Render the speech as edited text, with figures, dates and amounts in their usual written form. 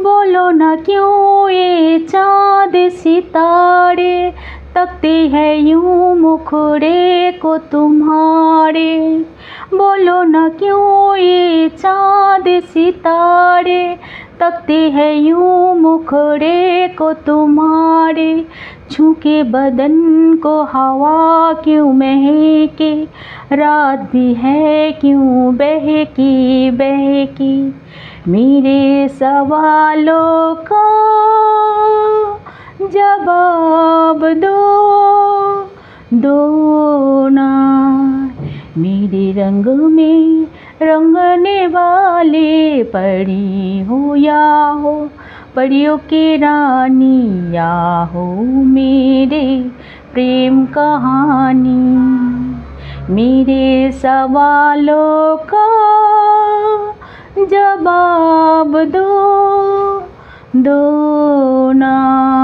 बोलो ना क्यों ये चाँद सितारे तकते हैं यूं मुखड़े को तुम्हारे। बोलो ना क्यों ये चाँद सितारे तकते हैं यूं मुखड़े को तुम्हारे। छू के बदन को हवा क्यों महके, रात भी है क्यों बहकी बहकी। मेरे सवालों का जवाब दो ना। मेरे रंग में रंगने वाले परी हो या हो परियों की रानी, या हो मेरे प्रेम कहानी। मेरे सवालों का जवाब दो ना।